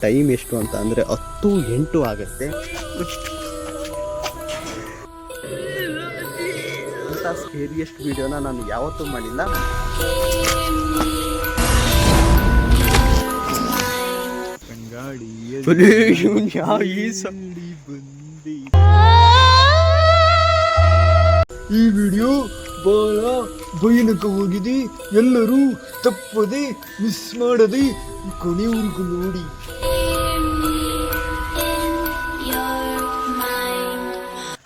Time ಎಷ್ಟು ಅಂತ ಅಂದರೆ 10:08 ಆಗುತ್ತೆ. ಇಂಥ ಸ್ಕೇರಿಯಸ್ಟ್ ವಿಡಿಯೋನ ನಾನು ಯಾವತ್ತೂ ಮಾಡಿಲ್ಲ. ಈ ವಿಡಿಯೋ ಬಹಳ ಭಯಾನಕವಾಗಿದೆ, ಎಲ್ಲರೂ ತಪ್ಪದೆ ಮಿಸ್ ಮಾಡದೆ ಕೊನೆವರೆಗೂ ನೋಡಿ.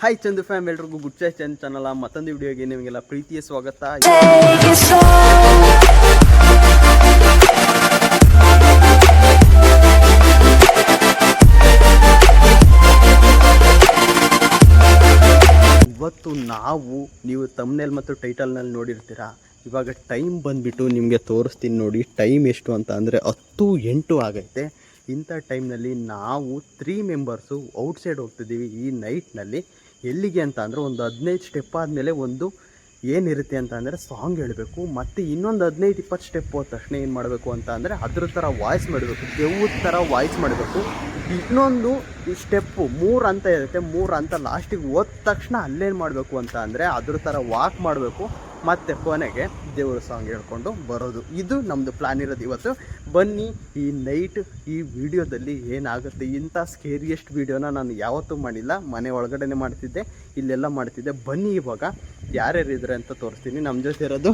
ಹಾಯ್ ಚಂದು ಫ್ಯಾಮ್, ಎಲ್ರಿಗೂ ಗುಡ್ ಚಂದ್ ಚಾನಲ್ ಮತ್ತೊಂದು ವಿಡಿಯೋಗೆ ನಿಮಗೆಲ್ಲ ಪ್ರೀತಿಯ ಸ್ವಾಗತ. ಇವತ್ತು ನೀವು ತಮ್ನೇಲ್ ಮತ್ತು ಟೈಟಲ್ನಲ್ಲಿ ನೋಡಿರ್ತೀರಾ. ಇವಾಗ ಟೈಮ್ ಬಂದುಬಿಟ್ಟು ನಿಮಗೆ ತೋರಿಸ್ತೀನಿ ನೋಡಿ. ಟೈಮ್ ಎಷ್ಟು ಅಂತ ಅಂದರೆ 10:08 ಆಗೈತೆ. ಇಂಥ ಟೈಮ್ನಲ್ಲಿ ನಾವು 3 ಮೆಂಬರ್ಸು ಔಟ್ಸೈಡ್ ಹೋಗ್ತಿದ್ದೀವಿ ಈ ನೈಟ್ನಲ್ಲಿ. ಎಲ್ಲಿಗೆ ಅಂತ ಅಂದರೆ ಒಂದು 15 ಸ್ಟೆಪ್ ಆದಮೇಲೆ ಒಂದು ಏನಿರುತ್ತೆ ಅಂತ ಅಂದರೆ ಸಾಂಗ್ ಹೇಳಬೇಕು. ಮತ್ತು ಇನ್ನೊಂದು 15-20 ಸ್ಟೆಪ್ ಹೋದ ತಕ್ಷಣ ಏನು ಮಾಡಬೇಕು ಅಂತ ಅಂದರೆ ಅದ್ರ ಥರ ವಾಯ್ಸ್ ಮಾಡಬೇಕು, ದೆವ್ವದ ಥರ ವಾಯ್ಸ್ ಮಾಡಬೇಕು. ಇನ್ನೊಂದು ಈ ಸ್ಟೆಪ್ಪು 3 ಹಂತ ಇರುತ್ತೆ. 3 ಹಂತ ಲಾಸ್ಟಿಗೆ ಹೋದ ತಕ್ಷಣ ಅಲ್ಲೇನು ಮಾಡಬೇಕು ಅಂತ ಅಂದರೆ ಅದ್ರ ಥರ ವಾಕ್ ಮಾಡಬೇಕು. ಮತ್ತು ಕೊನೆಗೆ ದೇವ್ರ ಸಾಂಗ್ ಹೇಳ್ಕೊಂಡು ಬರೋದು. ಇದು ನಮ್ಮದು ಪ್ಲ್ಯಾನ್ ಇರೋದು ಇವತ್ತು. ಬನ್ನಿ, ಈ ನೈಟ್ ಈ ವಿಡಿಯೋದಲ್ಲಿ ಏನಾಗುತ್ತೆ. ಇಂಥ ಸ್ಕೇರಿಯಸ್ಟ್ ವಿಡಿಯೋನ ನಾನು ಯಾವತ್ತೂ ಮಾಡಿಲ್ಲ. ಮನೆ ಒಳಗಡೆ ಮಾಡ್ತಿದ್ದೆ, ಇಲ್ಲೆಲ್ಲ ಮಾಡ್ತಿದ್ದೆ. ಬನ್ನಿ ಇವಾಗ ಯಾರ್ಯಾರು ಇದ್ದಾರೆ ಅಂತ ತೋರಿಸ್ತೀನಿ. ನಮ್ಮ ಜೊತೆ ಇರೋದು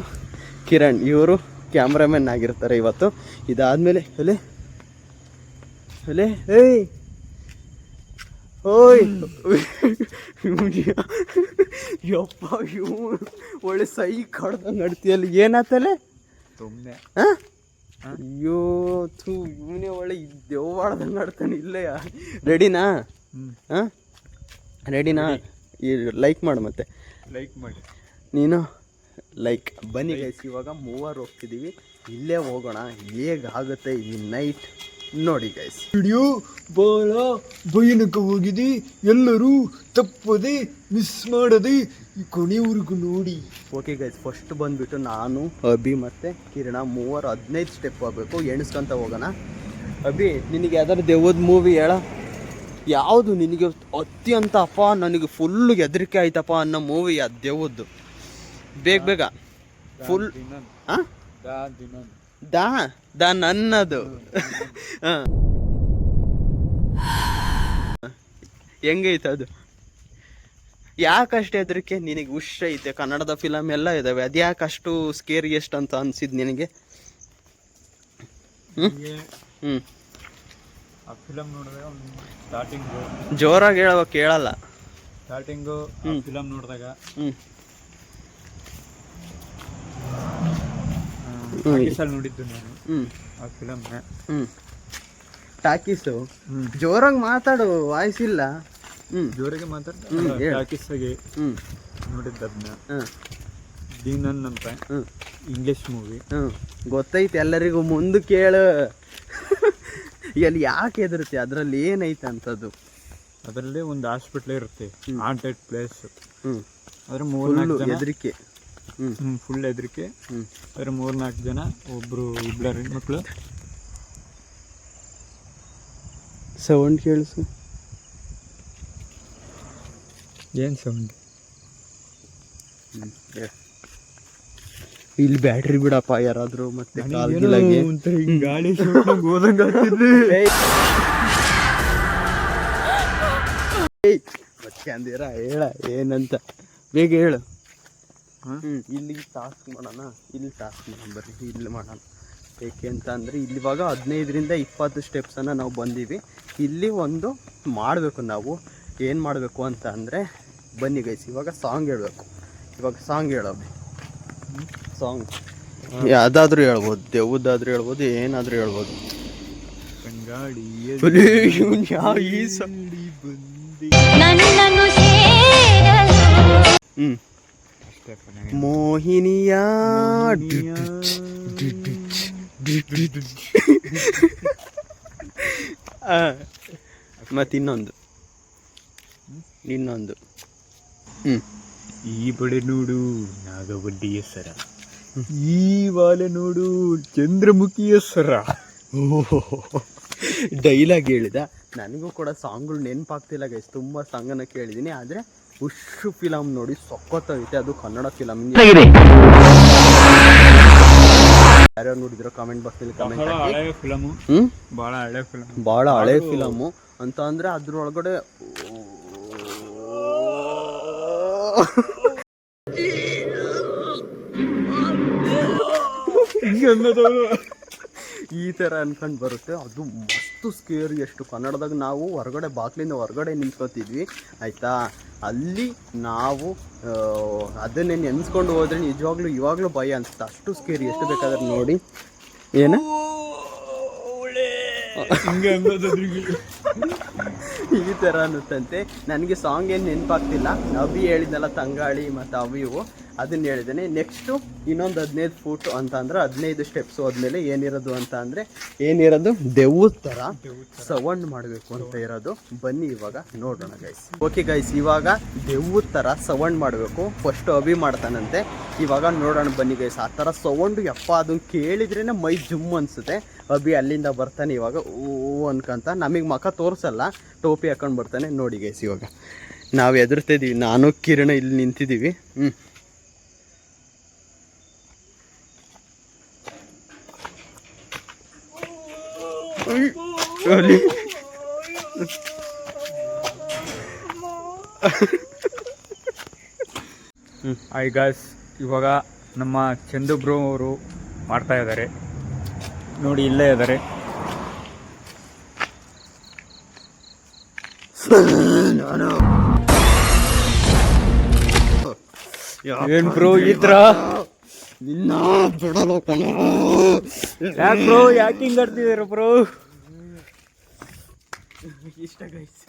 ಕಿರಣ್, ಇವರು ಕ್ಯಾಮ್ರಾಮನ್ ಆಗಿರ್ತಾರೆ ಇವತ್ತು. ಇದಾದಮೇಲೆ ಏಯ್ ಓಯ್ ಯಪ್ಪ, ಇವು ಒಳ್ಳೆ ಸೈ ಕಡ್ದಂಗೆ ನಡ್ತೀಯಲ್ಲಿ. ಏನಾತಲೆ ಸುಮ್ಮನೆ ಅಯ್ಯೋ ಥೂ, ಇವನೇ ಒಳ್ಳೆ ದೆವ್ವಾಡ್ದಂಗೆ ನಡ್ತಾನೆ. ಇಲ್ಲೇ ರೆಡಿನಾ? ರೆಡಿನಾ? ಈ ಲೈಕ್ ಮಾಡು, ಮತ್ತೆ ಲೈಕ್ ಮಾಡಿ ನೀನು ಲೈಕ್. ಬನ್ನಿ ಗೈಸ್, ಇವಾಗ 3 ಹೋಗ್ತಿದ್ದೀವಿ. ಇಲ್ಲೇ ಹೋಗೋಣ. ಹೇಗಾಗುತ್ತೆ ಈ ನೈಟ್ ನೋಡಿ ಗೈಸ್. ವಿಡಿಯೋ ಬಹಳ ಭಯಾನಕವಾಗಿದೆ, ಎಲ್ಲರೂ ತಪ್ಪದೆ ಮಿಸ್ ಮಾಡದೆ ಕೊನೆವರೆಗೂ ನೋಡಿ. ಓಕೆ ಗೈಸ್, ಫಸ್ಟ್ ಬಂದುಬಿಟ್ಟು ನಾನು, ಅಭಿ ಮತ್ತು ಕಿರಣ 3 15 ಸ್ಟೆಪ್ ಹೋಗಬೇಕು. ಎಣಿಸ್ಕೊಂತ ಹೋಗೋಣ. ಅಭಿ, ನಿನಗೆ ಯಾವ್ದಾದ್ರು ದೆವ್ವದ ಮೂವಿ ಹೇಳ. ಯಾವುದು ನಿನಗೆ ಅತ್ಯಂತ ಅಪ್ಪ ನನಗೆ ಫುಲ್ಲು ಹೆದರಿಕೆ ಆಯ್ತಪ್ಪ ಅನ್ನೋ ಮೂವಿ ಅದು ದೆವ್ವದ್ದು? ಬೇಗ ಫುಲ್. ಹಾಂ, ದಾ ನನ್ನದು. ಹಾಂ, ಹೆಂಗೈತೆ ಅದು? ಯಾಕಷ್ಟು ಹೆದರಿಕೆ ನಿನಗೆ? ಹುಷ್ ಐತೆ, ಕನ್ನಡದ ಫಿಲಮ್ ಎಲ್ಲ ಇದ್ದಾವೆ. ಅದು ಯಾಕೆ ಅಷ್ಟು ಸ್ಕೇರಿಯಸ್ಟ್ ಅಂತ ಅನ್ಸಿದ್ ನಿನಗೆ? ಫಿಲಮ್ ನೋಡಿದಾಗ ಸ್ಟಾರ್ಟಿಂಗ್ ಜೋರಾಗಿ ಹೇಳುವ, ಕೇಳಲ್ಲ. ಸ್ಟಾರ್ಟಿಂಗು ಫಿಲಮ್ ನೋಡಿದಾಗ ನೋಡಿದ್ದು ನಾನು ಆ ಫಿಲಮ್. ಟಾಕೀಸು ಜೋರಾಗಿ ಮಾತಾಡು, ವಾಯ್ಸ್ ಇಲ್ಲ. ಜೋರಾಗಿ ಟಾಕೀಸಾಗಿ ನೋಡಿದ್ದದ್ನ. ದೀನನ್ ಅಂತ ಇಂಗ್ಲಿಷ್ ಮೂವಿ. ಗೊತ್ತೈತೆ ಎಲ್ಲರಿಗೂ. ಮುಂದೆ ಕೇಳು. ಎಲ್ಲಿ ಯಾಕೆ ಹೆದರುತ್ತೆ? ಅದರಲ್ಲಿ ಏನೈತೆ ಅಂತದ್ದು? ಅದರಲ್ಲಿ ಒಂದು ಹಾಸ್ಪಿಟ್ಲ್ ಇರುತ್ತೆ, ಹಾಂಟೆಡ್ ಪ್ಲೇಸ್. ಅದ್ರ 3-4 ಜನ ಹೆದರಿಕೆ. ಫುಲ್ ಹೆದರಿಕೆ. ಅದ್ರ 3-4 ಜನ, ಒಬ್ರು ಇಬ್ಬರು ಹೆಣ್ಮಕ್ಳು. ಸೌಂಡ್ ಕೇಳಿಸು. ಏನು ಸೌಂಡ್? ಇಲ್ಲಿ ಬ್ಯಾಟ್ರಿ ಬಿಡಪ್ಪ ಯಾರಾದ್ರು. ಮತ್ತೆ ಗಾಳಿ ಹೋದಂಗ ಅಂದಿರ ಹೇಳ ಏನಂತ ಬೇಗ ಹೇಳು. ಇಲ್ಲಿಗೆ ಟಾಸ್ಕ್ ಮಾಡೋಣ. ಇಲ್ಲಿ ಟಾಸ್ಕ್ ಮಾಡೋಣ, ಬರ್ರಿ ಇಲ್ಲಿ ಮಾಡೋಣ. ಏಕೆ ಅಂತ ಅಂದರೆ ಇಲ್ಲಿವಾಗ 15-20 ಸ್ಟೆಪ್ಸನ್ನು ನಾವು ಬಂದೀವಿ. ಇಲ್ಲಿ ಒಂದು ಮಾಡಬೇಕು. ನಾವು ಏನು ಮಾಡಬೇಕು ಅಂತ ಅಂದರೆ ಬನ್ನಿ ಗೈಸ್, ಇವಾಗ ಸಾಂಗ್ ಹೇಳಬೇಕು. ಇವಾಗ ಸಾಂಗ್ ಹೇಳೋದು. ಸಾಂಗ್ ಯಾವುದಾದ್ರೂ ಹೇಳ್ಬೋದು, ದೆವ್ವದಾದ್ರೂ ಹೇಳ್ಬೋದು, ಏನಾದರೂ ಹೇಳ್ಬೋದು. ಮೋಹಿನಿಯ ಮತ್ತಿನ್ನೊಂದು ಈ ಬಡೆ ನೋಡು ನಾಗವಡ್ಡಿಯ ಸರ, ಈ ವಾಲೆ ನೋಡು ಚಂದ್ರಮುಖಿಯ ಸರ. ಡೈಲಾಗ್ ಹೇಳಿದ. ನನಗೂ ಕೂಡ ಸಾಂಗ್ಗಳು ನೆನಪಾಗ್ತಿಲ್ಲ ಗೈಸ್, ತುಂಬ ಸಾಂಗನ್ನು ಕೇಳಿದ್ದೀನಿ. ಆದರೆ ಉಶ್ ಫಿಲಮ್ ನೋಡಿ ಸೊಕ್ಕೊತ್ತೈತೆ, ಅದು ಕನ್ನಡ ಫಿಲಮ್. ಯಾರ್ಯಾರು ನೋಡಿದ್ರು ಕಾಮೆಂಟ್ ಬಾಕ್ಸಲ್ಲಿ ಕಮೆಂಟ್ ಹಾಕಿ. ಫಿಲಮು ಭಾಳ ಹಳೆ ಫಿಲಮು ಅಂತ ಅಂದರೆ ಅದ್ರೊಳಗಡೆ ಈ ಥರ ಅನ್ಕೊಂಡು ಬರುತ್ತೆ. ಅದು ಮಸ್ತು ಸ್ಕೇರಿ. ಎಷ್ಟು ಕನ್ನಡದಾಗ ನಾವು ಬಾಗಿಲಿಂದ ಹೊರಗಡೆ ನಿಂತ್ಕೋತಿದ್ವಿ ಆಯಿತಾ, ಅಲ್ಲಿ ನಾವು ಅದನ್ನೇ ನೆನೆಸ್ಕೊಂಡು ಹೋದ್ರೆ ನಿಜವಾಗ್ಲೂ ಇವಾಗಲೂ ಭಯ ಅನಿಸುತ್ತೆ, ಅಷ್ಟು ಸ್ಕೇರಿ. ಎಷ್ಟು ಬೇಕಾದ್ರೆ ನೋಡಿ. ಏನು ಈ ಥರ ಅನ್ನುತ್ತಂತೆ. ನನಗೆ ಸಾಂಗ್ ಏನು ನೆನಪಾಗ್ತಿಲ್ಲ. ಅಭಿ ಹೇಳಿದ್ನಲ್ಲ ತಂಗಾಳಿ ಮತ್ತು ಅವಿವು, ಅದನ್ನು ಹೇಳಿದ್ದೇನೆ. ನೆಕ್ಸ್ಟು ಇನ್ನೊಂದು 15 ಫೂಟ್ ಅಂತ ಅಂದರೆ 15 ಸ್ಟೆಪ್ಸು ಆದಮೇಲೆ ಏನಿರೋದು ಅಂತ ಅಂದರೆ ಏನಿರೋದು ದೆವ್ವದ ಥರ ಸೌಂಡ್ ಮಾಡಬೇಕು ಅಂತ ಇರೋದು. ಬನ್ನಿ ಇವಾಗ ನೋಡೋಣ ಗೈಸ್. ಓಕೆ ಗೈಸ್, ಇವಾಗ ದೆವ್ವದ ಥರ ಸೌಂಡ್ ಮಾಡಬೇಕು. ಫಸ್ಟು ಅಭಿ ಮಾಡ್ತಾನಂತೆ, ಇವಾಗ ನೋಡೋಣ ಬನ್ನಿ ಗೈಸ್. ಆ ಥರ ಸೌಂಡು ಯಪ್ಪ ಅದನ್ನು ಕೇಳಿದ್ರೇ ಮೈ ಜುಮ್ ಅನಿಸುತ್ತೆ. ಅಭಿ ಅಲ್ಲಿಂದ ಬರ್ತಾನೆ ಇವಾಗ ಹೂ ಅನ್ಕಂತ. ನಮಗೆ ಮಖ ತೋರಿಸಲ್ಲ, ಟೋಪಿ ಹಾಕೊಂಡು ಬರ್ತಾನೆ. ನೋಡಿ ಗೈಸ್, ಇವಾಗ ನಾವು ಎದುರ್ತಿದ್ದೀವಿ, ನಾನು ಕಿರಣ ಇಲ್ಲಿ ನಿಂತಿದ್ದೀವಿ. ಹಾಯ್ ಗಾಯ್ಸ್, ಇವಾಗ ನಮ್ಮ ಚಂದು ಬ್ರೋ ಅವರು ಮಾಡ್ತಾ ಇದ್ದಾರೆ ನೋಡಿ, ಇಲ್ಲೇ ಇದ್ದಾರೆ. ಏನ್ ಬ್ರೋ ಈ ಥರ ನಿನ್ನ ಬಿಡಲು ಕಣ. ಯಾಕೆ ಬ್ರೋ, ಯಾಕೆ ಹಿಂಗೆ ಆಡ್ತಿದ್ದೀರ ಬ್ರೋ? ಇಷ್ಟ ಗೈಸ್,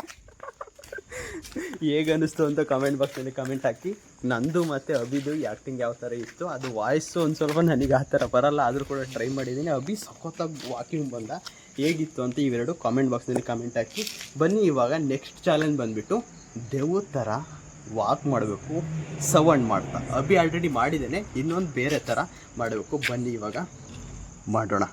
ಹೇಗೆ ಅನ್ನಿಸ್ತು ಅಂತ ಕಮೆಂಟ್ ಬಾಕ್ಸಲ್ಲಿ ಕಮೆಂಟ್ ಹಾಕಿ. ನಂದು ಮತ್ತು ಅಭಿದು ಆ್ಯಕ್ಟಿಂಗ್ ಯಾವ ಥರ ಇತ್ತು, ಅದು ವಾಯ್ಸು ಒಂದು ಸ್ವಲ್ಪ ನನಗೆ ಆ ಥರ ಬರಲ್ಲ, ಆದರೂ ಕೂಡ ಟ್ರೈ ಮಾಡಿದ್ದೀನಿ. ಅಭಿ ಸಖತ್ತಾಗಿ ವಾಕಿಂಗ್ ಬಂದ, ಹೇಗಿತ್ತು ಅಂತ ಇವೆರಡು ಕಾಮೆಂಟ್ ಬಾಕ್ಸಲ್ಲಿ ಕಮೆಂಟ್ ಹಾಕಿ. ಬನ್ನಿ ಇವಾಗ ನೆಕ್ಸ್ಟ್ ಚಾಲೆಂಜ್ ಬಂದುಬಿಟ್ಟು ದೆವ್ವದ ಥರ ವಾಕ್ ಮಾಡಬೇಕು ಸೌಂಡ್ ಮಾಡ್ತಾ. ಅಭಿ ಆಲ್ರೆಡಿ ಮಾಡಿದ್ದೇನೆ, ಇನ್ನೊಂದು ಬೇರೆ ಥರ ಮಾಡಬೇಕು. ಬನ್ನಿ ಇವಾಗ ಮಾಡೋಣ.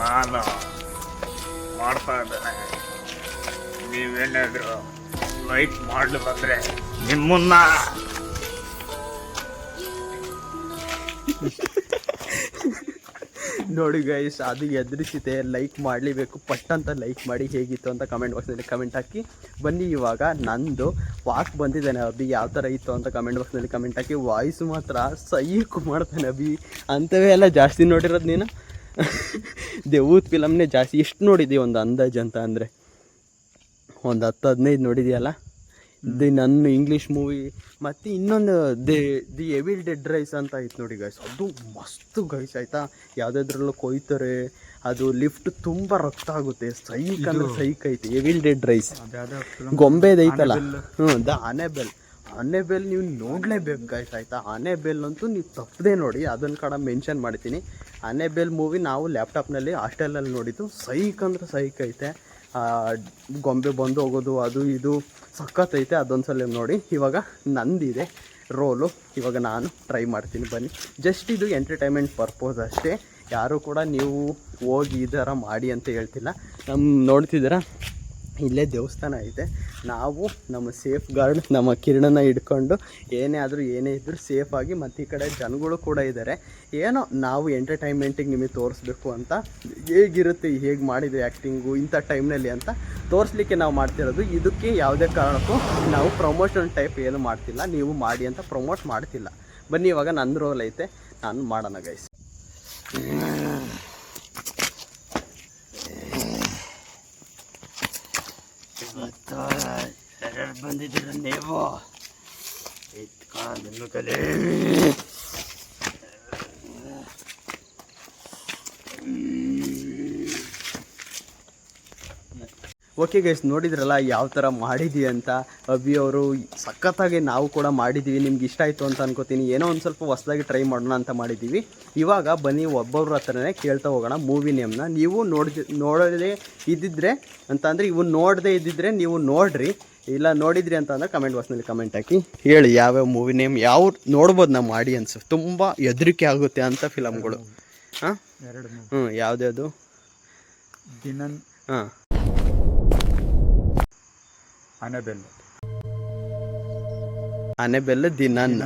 ನಾನು ಮಾಡ್ತಾ ಇದ್ದೇನೆ, ನೀವೇನಾದರೂ ಲೈಕ್ ಮಾಡಲು ಬಂದರೆ ನಿಮ್ಮನ್ನ ನೋಡಿ ಗೈಸ್, ಅದು ಎದುರಿಸಿದೆ. ಲೈಕ್ ಮಾಡಲೇಬೇಕು, ಪಟ್ಟಂತ ಲೈಕ್ ಮಾಡಿ. ಹೇಗಿತ್ತು ಅಂತ ಕಮೆಂಟ್ ಬಾಕ್ಸ್ನಲ್ಲಿ ಕಮೆಂಟ್ ಹಾಕಿ. ಬನ್ನಿ ಇವಾಗ ನಂದು ವಾಕ್ ಬಂದಿದ್ದಾನೆ. ಅಭಿ ಯಾವ ಥರ ಇತ್ತು ಅಂತ ಕಮೆಂಟ್ ಬಾಕ್ಸ್ನಲ್ಲಿ ಕಮೆಂಟ್ ಹಾಕಿ. ವಾಯ್ಸು ಮಾತ್ರ ಸೈಕ್ ಮಾಡ್ತಾನೆ ಅಭಿ. ಅಂಥವೇ ಎಲ್ಲ ಜಾಸ್ತಿ ನೋಡಿರೋದು ನೀನು. ದೆವ್ವದ ಫಿಲಮ್ನೇ ಜಾಸ್ತಿ. ಎಷ್ಟು ನೋಡಿದ್ದೀವಿ ಒಂದು ಅಂದಾಜು ಅಂತ ಅಂದರೆ ಒಂದು 10-15 ನೋಡಿದೆಯಲ್ಲ. ನನ್ನ ಇಂಗ್ಲೀಷ್ ಮೂವಿ ಮತ್ತು ಇನ್ನೊಂದು ದಿ ಎವಿಲ್ ಡೆಡ್ ರೈಸ್ ಅಂತ ಐತೆ ನೋಡಿ ಗೈಸ್, ಅದು ಮಸ್ತು ಗೈಸ್ ಆಯಿತಾ. ಯಾವುದಾದ್ರಲ್ಲೂ ಕೊಯ್ತಾರೆ, ಅದು ಲಿಫ್ಟ್ ತುಂಬ ರಕ್ತ ಆಗುತ್ತೆ. ಸೈಕ್ ಅಂದರೆ ಸೈಕ್ ಐತೆ ಎವಿಲ್ ಡೆಡ್ ರೈಸ್. ಗೊಂಬೆದೈತಲ್ಲ, ದ ಆನೆಬೆಲ್ ನೀವು ನೋಡಲೇಬೇಕು ಗೈಸ್ ಆಯಿತಾ. ಆನೆಬೆಲ್ ಅಂತೂ ನೀವು ತಪ್ಪದೆ ನೋಡಿ, ಅದನ್ನು ಕಡೆ ಮೆನ್ಷನ್ ಮಾಡ್ತೀನಿ. ಆನೆಬೆಲ್ ಮೂವಿ ನಾವು ಲ್ಯಾಪ್ಟಾಪ್ನಲ್ಲಿ ಹಾಸ್ಟೆಲಲ್ಲಿ ನೋಡಿದ್ದು. ಸೈಕ್ ಅಂದರೆ ಸೈಕ್ ಐತೆ. ಗೊಂಬೆ ಬಂದು ಹೋಗೋದು ಅದು ಇದು ಸಖತ್ತೈತೆ. ಅದೊಂದು ಸಲ ನೋಡಿ. ಇವಾಗ ನಂದಿದೆ ರೋಲು, ಇವಾಗ ನಾನು ಟ್ರೈ ಮಾಡ್ತೀನಿ. ಬನ್ನಿ, ಜಸ್ಟ್ ಇದು ಎಂಟರ್ಟೈನ್ಮೆಂಟ್ ಪರ್ಪೋಸ್ ಅಷ್ಟೇ. ಯಾರೂ ಕೂಡ ನೀವು ಹೋಗಿ ಈ ಥರ ಮಾಡಿ ಅಂತ ಹೇಳ್ತಿಲ್ಲ. ನೋಡ್ತಿದ್ದೀರಾ, ಇಲ್ಲೇ ದೇವಸ್ಥಾನ ಐತೆ. ನಾವು ನಮ್ಮ ಸೇಫ್ ಗಾರ್ಡ್ ನಮ್ಮ ಕಿರಣನ ಹಿಡ್ಕೊಂಡು ಏನೇ ಇದ್ದರೂ ಸೇಫಾಗಿ, ಮತ್ತು ಈ ಕಡೆ ಜನಗಳು ಕೂಡ ಇದ್ದಾರೆ. ಏನೋ ನಾವು ಎಂಟರ್ಟೈನ್ಮೆಂಟಿಗೆ ನಿಮಗೆ ತೋರಿಸ್ಬೇಕು ಅಂತ, ಹೇಗಿರುತ್ತೆ, ಹೇಗೆ ಮಾಡಿದೆ ಆ್ಯಕ್ಟಿಂಗು ಇಂಥ ಟೈಮ್ನಲ್ಲಿ ಅಂತ ತೋರಿಸ್ಲಿಕ್ಕೆ ನಾವು ಮಾಡ್ತಿರೋದು. ಇದಕ್ಕೆ ಯಾವುದೇ ಕಾರಣಕ್ಕೂ ನಾವು ಪ್ರಮೋಷನ್ ಟೈಪ್ ಏನು ಮಾಡ್ತಿಲ್ಲ, ನೀವು ಮಾಡಿ ಅಂತ ಪ್ರಮೋಟ್ ಮಾಡ್ತಿಲ್ಲ. ಬನ್ನಿ ಇವಾಗ ನನ್ನ ರೋಲ್ ಐತೆ, ನಾನು ಮಾಡೋಣ ಗೈಸ್. ಇವತ್ತು ಯಾರು ಬಂದಿದ್ದೀರ ನೀವು? ಇಟ್ಕೊಂಡು ಕಲೆ ಓಕೆ ಗೈಸ್, ನೋಡಿದ್ರಲ್ಲ ಯಾವ ಥರ ಮಾಡಿದ್ವಿ ಅಂತ. ಅಭಿ ಅವರು ಸಖತ್ತಾಗಿ ನಾವು ಕೂಡ ಮಾಡಿದ್ದೀವಿ. ನಿಮ್ಗೆ ಇಷ್ಟ ಆಯಿತು ಅಂತ ಅನ್ಕೋತೀನಿ. ಏನೋ ಒಂದು ಸ್ವಲ್ಪ ಹೊಸದಾಗಿ ಟ್ರೈ ಮಾಡೋಣ ಅಂತ ಮಾಡಿದ್ದೀವಿ. ಇವಾಗ ಬನ್ನಿ ಒಬ್ಬೊಬ್ರ ಹತ್ರನೇ ಕೇಳ್ತಾ ಹೋಗೋಣ ಮೂವಿ ನೇಮ್ನ. ನೀವು ನೋಡದೇ ಇದ್ದಿದ್ರೆ ಅಂತ ಅಂದರೆ ಇವು ನೋಡದೇ ಇದ್ದಿದ್ರೆ ನೀವು ನೋಡ್ರಿ, ಇಲ್ಲ ನೋಡಿದ್ರಿ ಅಂತ ಅಂದರೆ ಕಮೆಂಟ್ ಬಾಕ್ಸ್ನಲ್ಲಿ ಕಮೆಂಟ್ ಹಾಕಿ ಹೇಳಿ ಯಾವ್ಯಾವ ಮೂವಿ ನೇಮ್ ಯಾವ ನೋಡ್ಬೋದು ನಮ್ಮ ಆಡಿಯನ್ಸ್. ತುಂಬ ಹೆದರಿಕೆ ಆಗುತ್ತೆ ಅಂತ ಫಿಲಮ್ಗಳು. ಹಾಂ, ಯಾವ್ದ್ಯಾವುದು? ದಿನನ್, ಹಾಂ, ಆನೆಬೆಲ್ಲು, ದಿನನ್.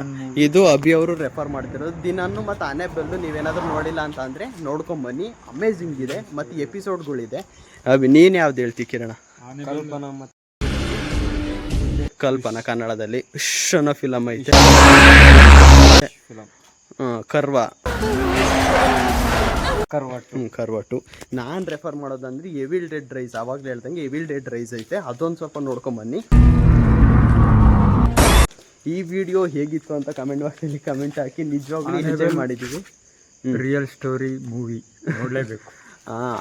ಇದು ಅಭಿ ಅವರು ರೆಫರ್ ಮಾಡ್ತಿರೋದು. ದಿನನ್ನು ಮತ್ತು ಆನೆಬೆಲ್ಲು ನೀವೇನಾದರೂ ನೋಡಿಲ್ಲ ಅಂತ ಅಂದರೆ ನೋಡ್ಕೊಂಬನ್ನಿ, ಅಮೇಝಿಂಗ್ ಇದೆ ಮತ್ತು ಎಪಿಸೋಡ್ಗಳಿದೆ. ಅಭಿ ನೀನು ಯಾವ್ದು ಹೇಳ್ತಿ ಕಿರಣ? ಕಲ್ಪನಾ ಕನ್ನಡದಲ್ಲಿ ಅನ್ನೋ ಫಿಲಮ್ ಐತೆ. ಕರ್ವಟು. ನಾನು ರೆಫರ್ ಮಾಡೋದಂದ್ರೆ ಎವಿಲ್ ಡೆಡ್ ರೈಸ್. ಆವಾಗಲೇ ಹೇಳ್ದಂಗೆ ಎವಿಲ್ ಡೆಡ್ ರೈಸ್ ಐತೆ, ಅದೊಂದು ಸ್ವಲ್ಪ ನೋಡ್ಕೊಂಬನ್ನಿ. ಈ ವಿಡಿಯೋ ಹೇಗಿತ್ತು ಅಂತ ಕಮೆಂಟ್ ಬಾಕ್ಸಲ್ಲಿ ಕಮೆಂಟ್ ಹಾಕಿ. ನಿಜವಾಗ್ಲೂ ಎಂಜಾಯ್ ಮಾಡಿದ್ದೀವಿ. ರಿಯಲ್ ಸ್ಟೋರಿ ಮೂವಿ ನೋಡಲೇಬೇಕು.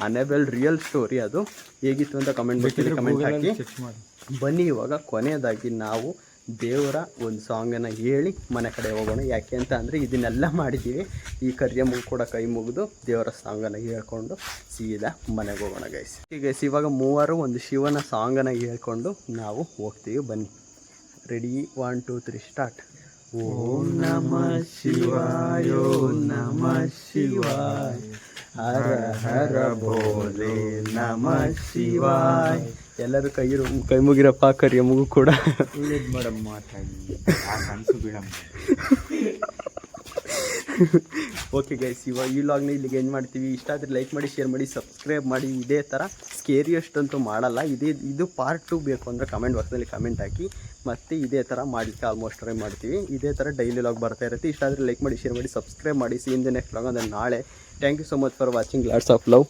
ಅನೆಬೆಲ್ ರಿಯಲ್ ಸ್ಟೋರಿ. ಅದು ಹೇಗಿತ್ತು ಅಂತ ಕಮೆಂಟ್ ಬಾಕ್ಸಲ್ಲಿ ಕಮೆಂಟ್ ಹಾಕಿ. ಬನ್ನಿ ಇವಾಗ ಕೊನೆಯದಾಗಿ ನಾವು ದೇವರ ಒಂದು ಸಾಂಗನ್ನು ಹೇಳಿ ಮನೆ ಕಡೆ ಹೋಗೋಣ. ಯಾಕೆ ಅಂತ ಅಂದರೆ ಇದನ್ನೆಲ್ಲ ಮಾಡಿದ್ದೀವಿ. ಈ ಕರಿಯ ಕೂಡ ಕೈ ಮುಗಿದು ದೇವರ ಸಾಂಗನ್ನು ಹೇಳ್ಕೊಂಡು ಸೀದಾ ಮನೆಗೆ ಹೋಗೋಣ ಗೈಸ್. ಇವಾಗ ಮೂವರು ಒಂದು ಶಿವನ ಸಾಂಗನ್ನು ಹೇಳ್ಕೊಂಡು ನಾವು ಹೋಗ್ತೀವಿ. ಬನ್ನಿ, ರೆಡಿ, 1 2 3 ಸ್ಟಾರ್ಟ್. ಓಂ ನಮಃ ಶಿವಾಯ, ಓಂ ನಮಃ ಶಿವಾಯ, ಹರ ಹರ ಭೋಲೆ ನಮಃ ಶಿವಾಯ. ಎಲ್ಲರೂ ಕೈ ಮುಗಿರಪ್ಪ. ಕರಿಯ ಮುಗು ಕೂಡ ಓಕೆ ಗೈಸ್, ಇವಾಗ ಈ ವ್ಲಾಗ್ನ ಇಲ್ಲಿಗೆ ಏನು ಮಾಡ್ತೀವಿ. ಇಷ್ಟ ಆದರೆ ಲೈಕ್ ಮಾಡಿ, ಶೇರ್ ಮಾಡಿ, ಸಬ್ಸ್ಕ್ರೈಬ್ ಮಾಡಿ. ಇದೇ ಥರ ಸ್ಕೇರಿಯಷ್ಟಂತೂ ಮಾಡಲ್ಲ. ಇದು ಪಾರ್ಟ್ 2 ಬೇಕು ಅಂದರೆ ಕಮೆಂಟ್ ಬಾಕ್ಸ್ನಲ್ಲಿ ಕಮೆಂಟ್ ಹಾಕಿ. ಮತ್ತು ಇದೇ ಥರ ಮಾಡಲಿಕ್ಕೆ ಆಲ್ಮೋಸ್ಟ್ ಟ್ರೈ ಮಾಡ್ತೀವಿ. ಇದೇ ಥರ ಡೈಲಿ ವ್ಲಾಗ್ ಬರ್ತಾ ಇರುತ್ತೆ. ಇಷ್ಟ ಆದರೆ ಲೈಕ್ ಮಾಡಿ, ಶೇರ್ ಮಾಡಿ, ಸಬ್ಸ್ಕ್ರೈಬ್ ಮಾಡಿ. See in the next vlog ಅಂದರೆ ನಾಳೆ. Thank you so much for watching. Lots of love.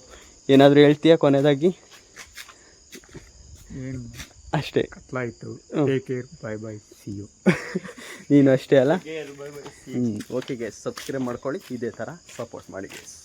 ಏನಾದರೂ ಹೇಳ್ತೀಯಾ ಕೊನೆಯದಾಗಿ? ಏನು ಅಷ್ಟೇ, ಕತ್ಲಾಯಿತು. Take care, bye bye, see you. ನೀನು ಅಷ್ಟೇ ಅಲ್ಲ? ಓಕೆ ಗೈಸ್, ಸಬ್ಸ್ಕ್ರೈಬ್ ಮಾಡ್ಕೊಳ್ಳಿ. ಇದೇ ಥರ ಸಪೋರ್ಟ್ ಮಾಡಿ ಗೈಸ್.